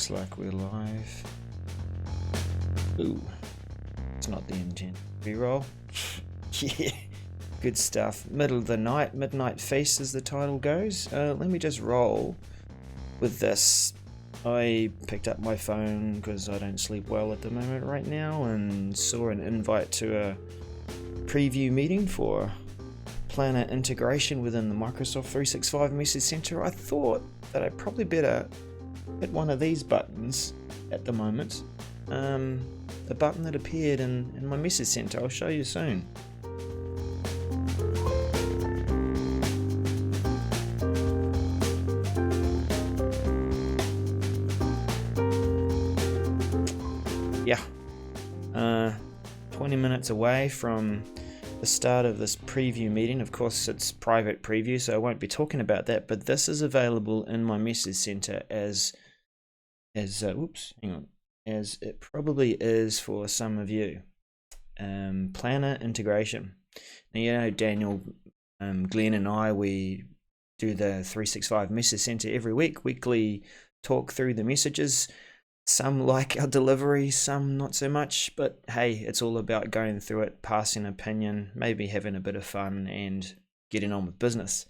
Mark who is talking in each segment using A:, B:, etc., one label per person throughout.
A: Looks like we're live. Ooh, it's not the engine. Reroll. Yeah, good stuff. Middle of the night, Midnight Feast as the title goes. Let me just roll with this. I picked up my phone because I don't sleep well at the moment right now and saw an invite to a preview meeting for Planner integration within the Microsoft 365 Message Center. I thought that I probably better hit one of these buttons at the moment. The button that appeared in my Message Center. I'll show you soon. Yeah, 20 minutes away from the start of this preview meeting. Of course, it's private preview, so I won't be talking about that, but this is available in my Message Center as it probably is for some of you. Planner integration. Now, you know, Daniel, Glenn and I, we do the 365 Message Center every week, weekly talk through the messages. Some like our delivery, some not so much, but hey, it's all about going through it, passing opinion, maybe having a bit of fun and getting on with business.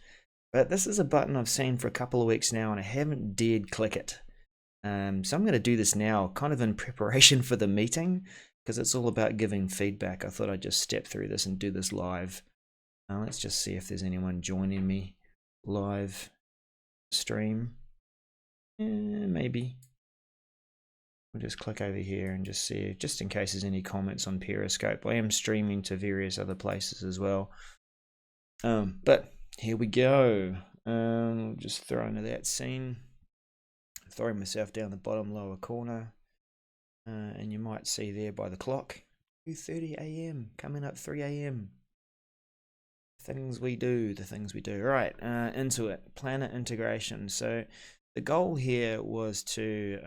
A: But this is a button I've seen for a couple of weeks now and I haven't dared click it. So I'm going to do this now, kind of in preparation for the meeting, because it's all about giving feedback. I thought I'd just step through this and do this live. Let's just see if there's anyone joining me live stream. Maybe. We'll just click over here and just see, just in case there's any comments on Periscope. I am streaming to various other places as well. But here we go. We'll just throw into that scene. Throwing myself down the bottom lower corner. And you might see there by the clock, 2:30 a.m. coming up 3 a.m. The things we do. Right, into it. Planner integration. So the goal here was to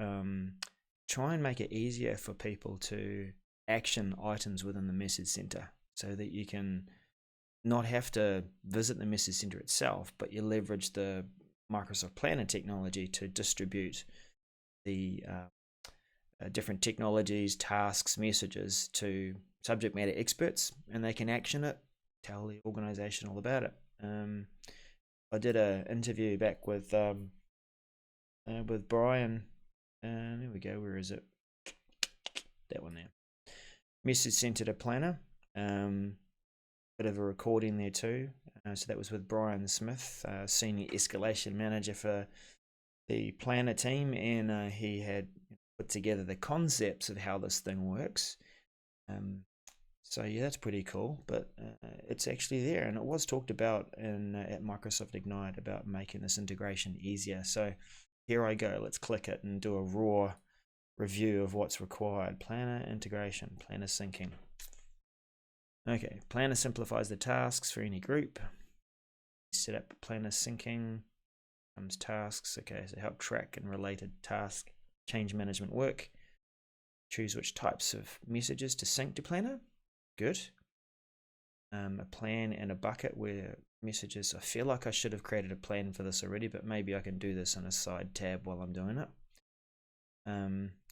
A: try and make it easier for people to action items within the Message Center so that you can not have to visit the Message Center itself, but you leverage the Microsoft Planner technology to distribute the different technologies, tasks, messages to subject matter experts, and they can action it, tell the organization all about it. I did an interview back with Brian. There we go. Where is it? That one there. Message Center to Planner. Bit of a recording there too. So that was with Brian Smith, Senior Escalation Manager for the Planner team, and he had put together the concepts of how this thing works. So yeah, that's pretty cool. But it's actually there, and it was talked about in at Microsoft Ignite about making this integration easier. So here I go. Let's click it and do a raw review of what's required. Planner integration, Planner syncing. Okay, Planner simplifies the tasks for any group. Set up Planner syncing. Comes tasks. Okay, so help track and related task change management work. Choose which types of messages to sync to Planner. Good. A plan and a bucket where messages. I feel like I should have created a plan for this already, but maybe I can do this in a side tab while I'm doing it.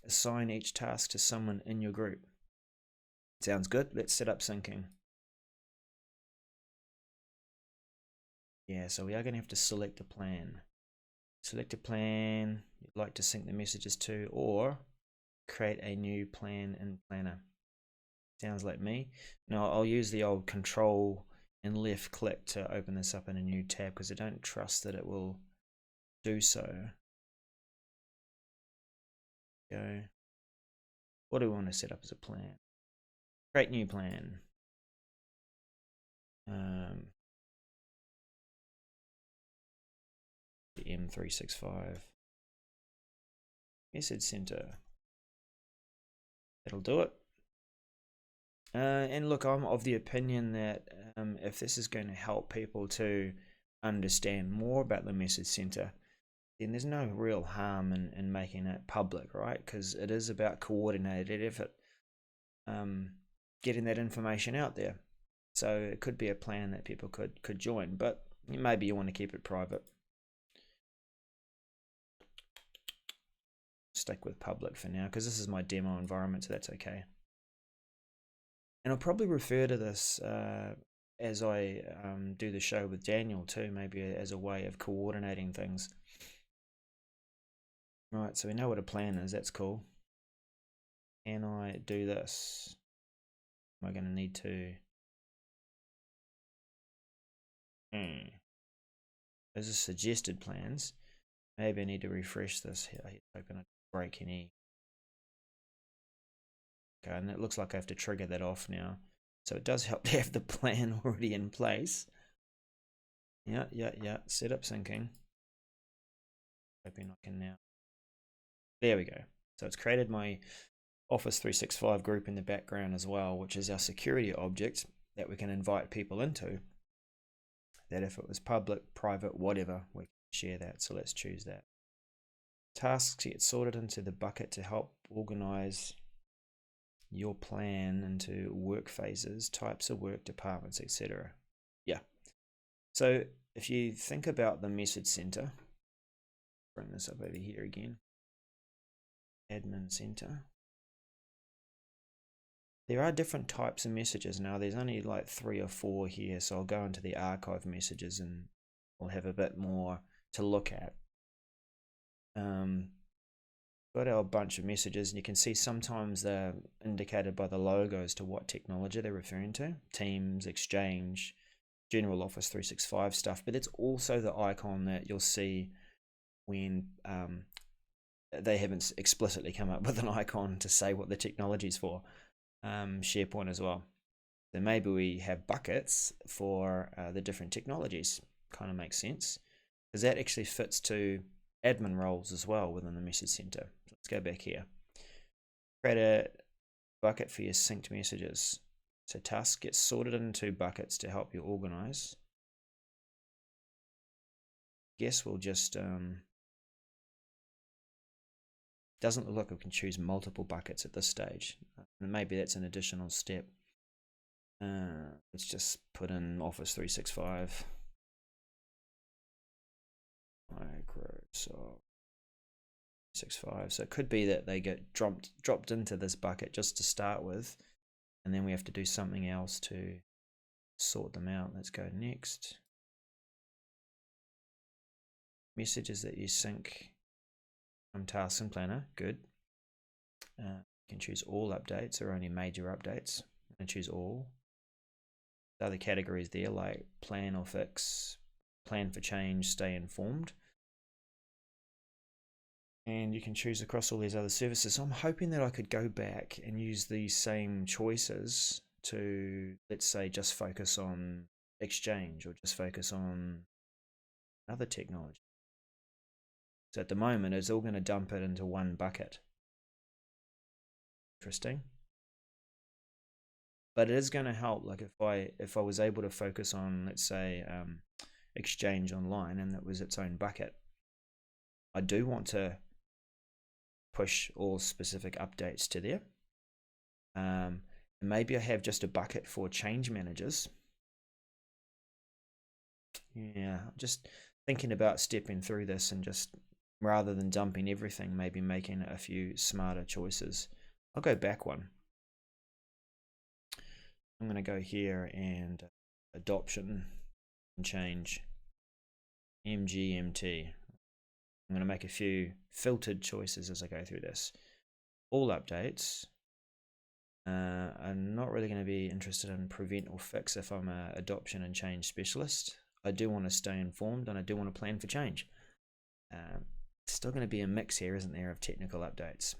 A: Assign each task to someone in your group. Sounds good. Let's set up syncing. Yeah, so we are going to have to select a plan. Select a plan you'd like to sync the messages to, or create a new plan in Planner. Sounds like me. Now I'll use the old control and left click to open this up in a new tab because I don't trust that it will do so. Go. What do we want to set up as a plan? Create new plan. The M365 Message Center. That'll do it. And look, I'm of the opinion that if this is going to help people to understand more about the Message Center, then there's no real harm in making it public, right? Because it is about coordinated effort, getting that information out there. So it could be a plan that people could join, but maybe you want to keep it private. stick with public for now because this is my demo environment, so that's okay. And I'll probably refer to this as I do the show with Daniel too, maybe as a way of coordinating things. Right, so we know what a plan is, that's cool. Can I do this? Am I going to need to... Those are suggested plans. Maybe I need to refresh this here. I'm hoping I break any. Okay, and it looks like I have to trigger that off now. So it does help to have the plan already in place. Yeah. Setup syncing. Hoping I can now. There we go. So it's created my Office 365 group in the background as well, which is our security object that we can invite people into. That if it was public, private, whatever, we can share that. So let's choose that. Tasks get sorted into the bucket to help organize your plan into work phases, types of work, departments, etc. Yeah. So if you think about the message center, bring this up over here again. Admin center. There are different types of messages now. There's only like 3 or 4 here, so I'll go into the archive messages and we'll have a bit more to look at. Got our bunch of messages, and you can see sometimes they're indicated by the logo as to what technology they're referring to. Teams, Exchange, general Office 365 stuff, but it's also the icon that you'll see when they haven't explicitly come up with an icon to say what the technology is for. SharePoint as well. So maybe we have buckets for the different technologies. Kind of makes sense because that actually fits to admin roles as well within the message center. So let's go back here. Create a bucket for your synced messages. So tasks get sorted into buckets to help you organize. Guess we'll just doesn't look like we can choose multiple buckets at this stage. And maybe that's an additional step. Let's just put in Office 365. Microsoft 365. So it could be that they get dropped into this bucket just to start with, and then we have to do something else to sort them out. Let's go next. Messages that you sync from Tasks and Planner. Good. You can choose all updates or only major updates, and choose all. The other categories there like plan or fix, plan for change, stay informed. And you can choose across all these other services. So I'm hoping that I could go back and use these same choices to, let's say, just focus on Exchange or just focus on other technology. So at the moment, it's all going to dump it into one bucket. Interesting. But it is going to help. Like if I was able to focus on, let's say, Exchange Online, and that was its own bucket, I do want to push all specific updates to there. And maybe I have just a bucket for change managers. Yeah, just thinking about stepping through this and just rather than dumping everything, maybe making a few smarter choices. I'll go back one. I'm going to go here and adoption and change MGMT. I'm going to make a few filtered choices as I go through this. All updates. I'm not really going to be interested in prevent or fix if I'm an adoption and change specialist. I do want to stay informed and I do want to plan for change. Still going to be a mix here, isn't there, of technical updates.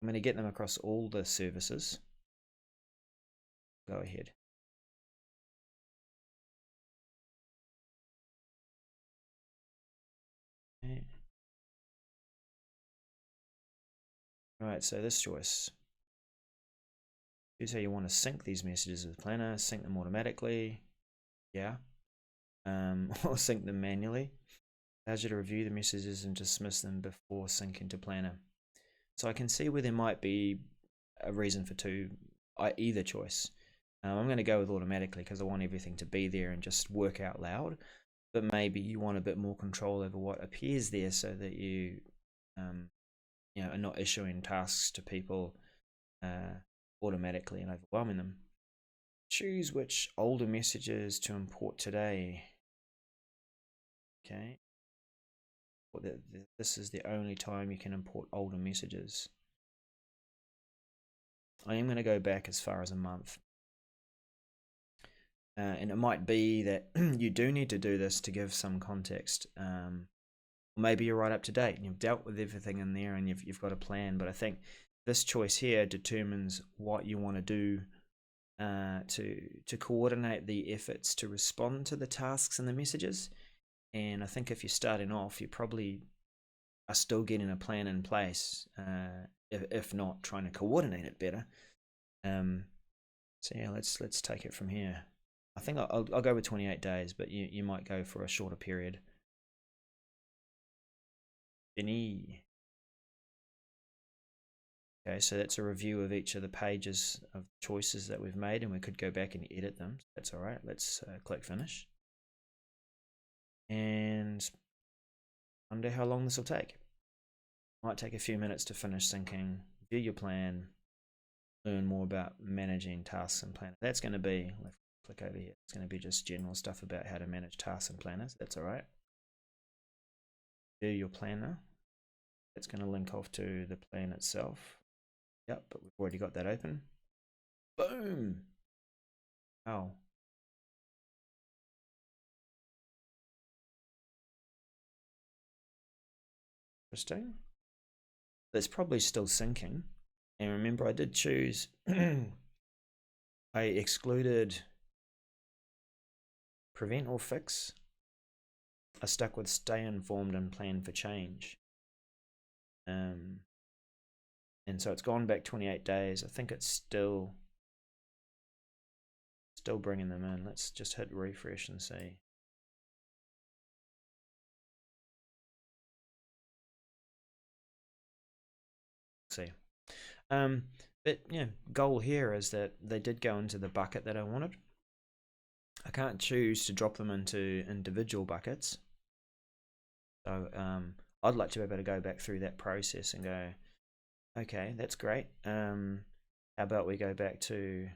A: I'm going to get them across all the services. Go ahead. Okay. Right, so this choice. Choose how you want to sync these messages with Planner, sync them automatically, yeah, or sync them manually. Allows you to review the messages and dismiss them before syncing to Planner. So I can see where there might be a reason for either choice. I'm going to go with automatically because I want everything to be there and just work out loud. But maybe you want a bit more control over what appears there so that you are not issuing tasks to people automatically and overwhelming them. Choose which older messages to import today. Okay. This is the only time you can import older messages. I am going to go back as far as a month. And it might be that you do need to do this to give some context. Maybe you're right up to date and you've dealt with everything in there and you've got a plan. But I think this choice here determines what you want to do to coordinate the efforts to respond to the tasks and the messages. And I think if you're starting off, you probably are still getting a plan in place, if not trying to coordinate it better. So yeah, let's take it from here. I think I'll go with 28 days, but you might go for a shorter period. Benny. Okay, so that's a review of each of the pages of choices that we've made, and we could go back and edit them. That's all right. Let's click finish. And I wonder how long this will take. Might take a few minutes to finish syncing, view your plan, learn more about managing tasks and planners. That's going to be, let's click over here, it's going to be just general stuff about how to manage tasks and planners. That's all right. View your planner. It's going to link off to the plan itself. Yep, but we've already got that open. Boom. Wow. Interesting. That's probably still syncing. And remember, I did choose, I excluded prevent or fix. I stuck with stay informed and plan for change. And so it's gone back 28 days. I think it's still bringing them in. Let's just hit refresh and see. See. But yeah, goal here is that they did go into the bucket that I wanted. I can't choose to drop them into individual buckets. So I'd like to be able to go back through that process and go, okay, that's great. How about we go back to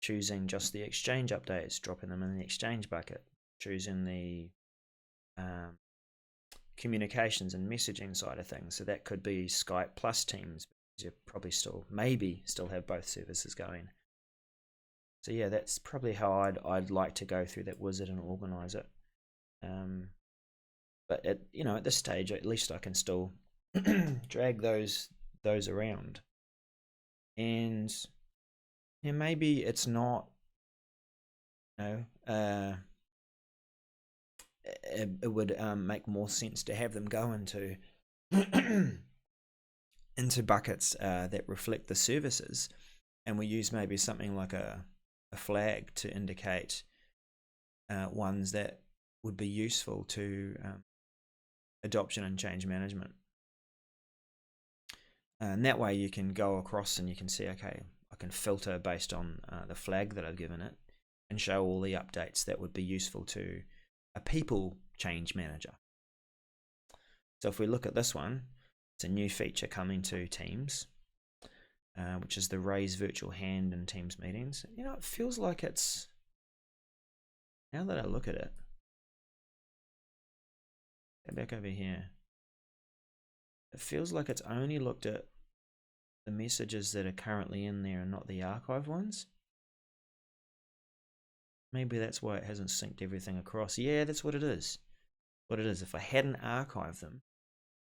A: choosing just the Exchange updates, dropping them in the Exchange bucket, choosing the communications and messaging side of things. So that could be Skype plus Teams. You probably maybe still have both services going. So yeah, that's probably how I'd like to go through that wizard and organize it. But at this stage, at least I can still drag those around. And yeah, maybe it's not, it would make more sense to have them go into into buckets that reflect the services, and we use maybe something like a flag to indicate ones that would be useful to adoption and change management. And that way you can go across and you can see, okay, I can filter based on the flag that I've given it and show all the updates that would be useful to a people change manager. So if we look at this one, it's a new feature coming to Teams, which is the raise virtual hand in Teams meetings. It feels like it's, now that I look at it, go back over here, it feels like it's only looked at the messages that are currently in there and not the archive ones. Maybe that's why it hasn't synced everything across. Yeah, that's what it is. If I hadn't archived them,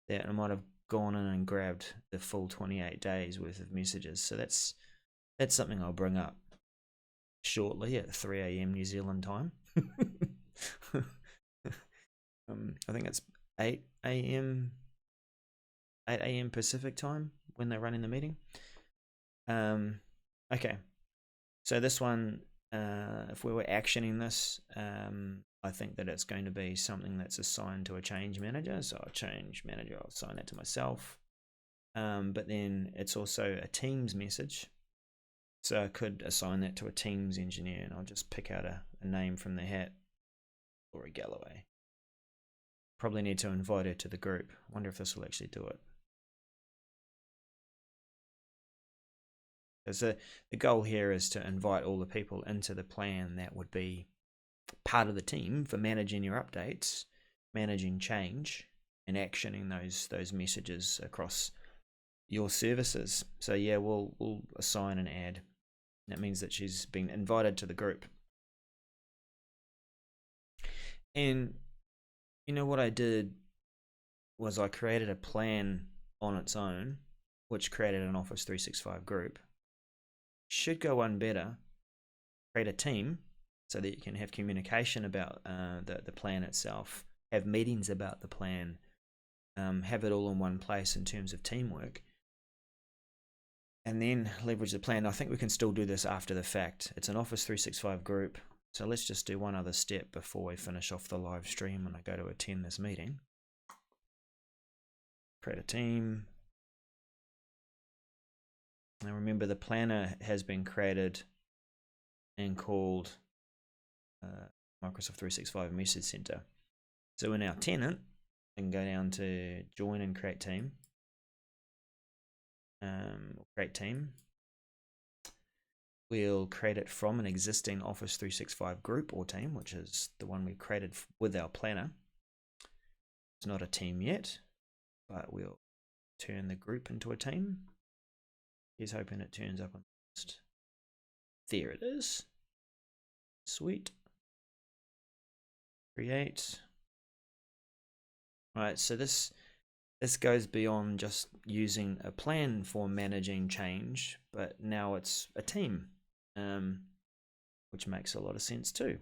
A: then I might have gone in and grabbed the full 28 days worth of messages. So that's something I'll bring up shortly at 3 a.m. New Zealand time. I think it's 8 a.m. Pacific time when they're running the meeting. Okay, so this one, if we were actioning this, I think that it's going to be something that's assigned to a change manager. So a change manager, I'll assign that to myself. But then it's also a Teams message. So I could assign that to a Teams engineer, and I'll just pick out a name from the hat, Laura Galloway. Probably need to invite her to the group. Wonder if this will actually do it. So the goal here is to invite all the people into the plan that would be part of the team for managing your updates, managing change, and actioning those messages across your services. So yeah, we'll assign an ad. That means that she's been invited to the group. And you know what I did was I created a plan on its own, which created an Office 365 group. Should go one better, create a team so that you can have communication about the plan itself, have meetings about the plan, have it all in one place in terms of teamwork, and then leverage the plan. I think we can still do this after the fact. It's an Office 365 group, so let's just do one other step before we finish off the live stream when I go to attend this meeting. Create a team. Now remember, the planner has been created and called Microsoft 365 Message Center. So in our tenant, we can go down to join and create team. Create team. We'll create it from an existing Office 365 group or team, which is the one we created with our planner. It's not a team yet, but we'll turn the group into a team. Here's hoping it turns up on the list. There it is. Sweet. Create. Right, so this goes beyond just using a plan for managing change, but now it's a team, which makes a lot of sense too.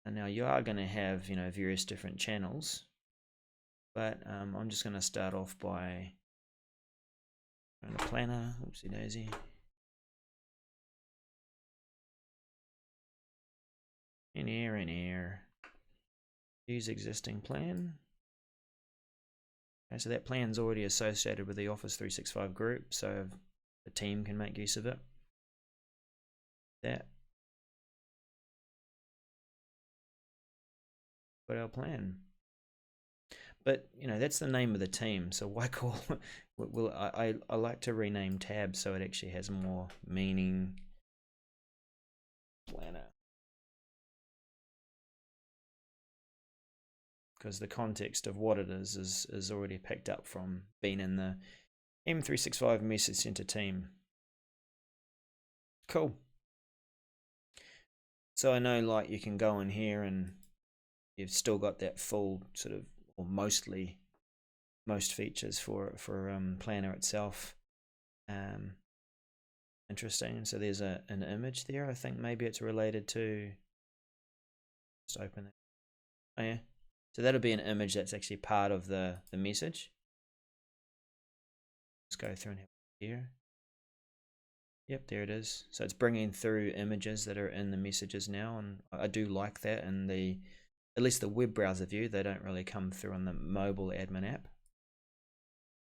A: And now you are going to have, various different channels, but I'm just going to start off by on a planner. Oopsie daisy. In here. Use existing plan. Okay, so that plan's already associated with the Office 365 group, so the team can make use of it. That. Got our plan. But that's the name of the team. So why call? Well, I like to rename tabs so it actually has more meaning. Planner. Because the context of what it is already picked up from being in the M365 Message Center team. Cool. So I know, like, you can go in here and you've still got that full sort of, or most features for Planner itself. Interesting. So there's an image there. I think maybe it's related to. Just open it. Oh yeah. So that'll be an image that's actually part of the message. Let's go through and have it here. Yep, there it is. So it's bringing through images that are in the messages now, and I do like that in at least the web browser view. They don't really come through on the mobile admin app.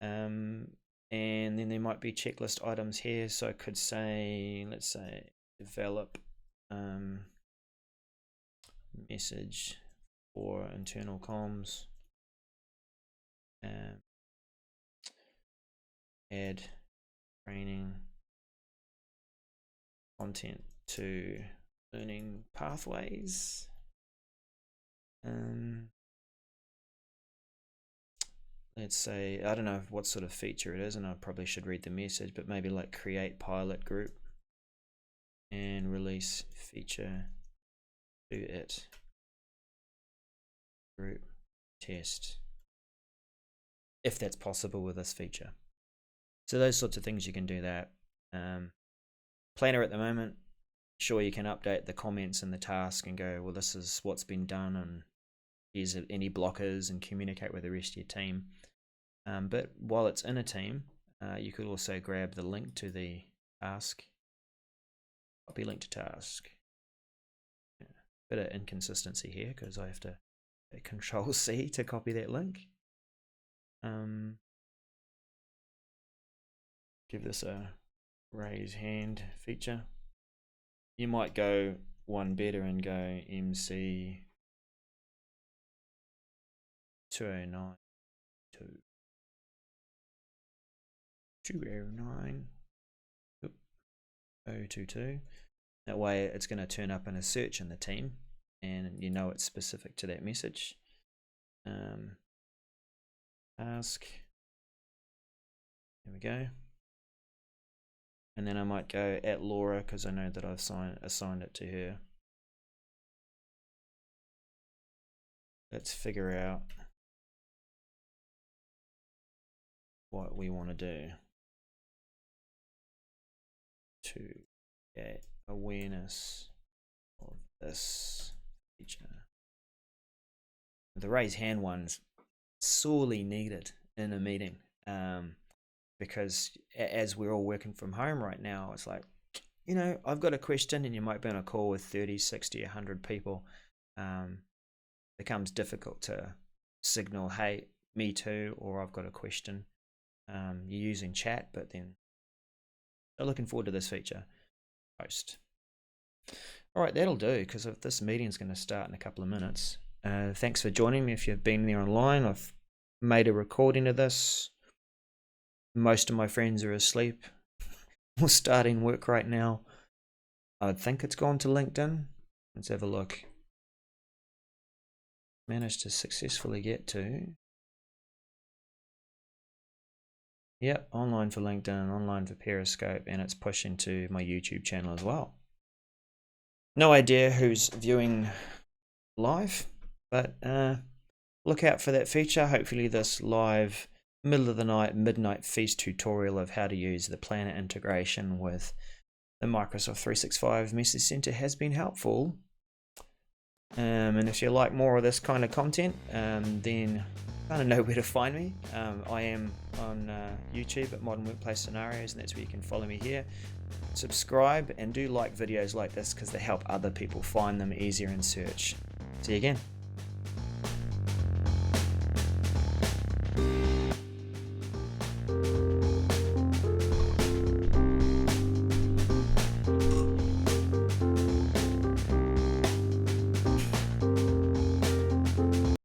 A: And then there might be checklist items here. So I could say, let's say, develop message for internal comms. Add training content to learning pathways. Let's say, I don't know what sort of feature it is, and I probably should read the message, but maybe like create pilot group and release feature to it. Group test, if that's possible with this feature. So those sorts of things, you can do that. Planner at the moment, sure, you can update the comments and the task and go, well, this is what's been done, and here's any blockers, and communicate with the rest of your team. But while it's in a team, you could also grab the link to the task, copy link to task. Yeah, bit of inconsistency here because I have to hit Control C to copy that link. Give this a raise hand feature. You might go one better and go MC 209 to 209. Oop, 022. That way it's going to turn up in a search in the team and you know it's specific to that message. Ask. There we go. And then I might go at Laura because I know that I've assigned it to her. Let's figure out what we want to do to get awareness of this feature. The raise hand one's sorely needed in a meeting, because as we're all working from home right now, it's like, you know, I've got a question and you might be on a call with 30, 60, 100 people. Becomes difficult to signal, hey, me too, or I've got a question. You're using chat, but then I'm looking forward to this feature. Post. All right, that'll do, because if this meeting's going to start in a couple of minutes. Thanks for joining me. If you've been there online, I've made a recording of this. Most of my friends are asleep or starting work right now. I think it's gone to LinkedIn. Let's have a look. Managed to successfully get to. Yep, online for LinkedIn, online for Periscope, and it's pushing to my YouTube channel as well. No idea who's viewing live, but look out for that feature. Hopefully this live middle of the night, midnight feast tutorial of how to use the planner integration with the Microsoft 365 Message Center has been helpful. And if you like more of this kind of content, then you kind of know where to find me. I am on YouTube at Modern Workplace Scenarios, and that's where you can follow me here. Subscribe and do like videos like this because they help other people find them easier in search. See you again.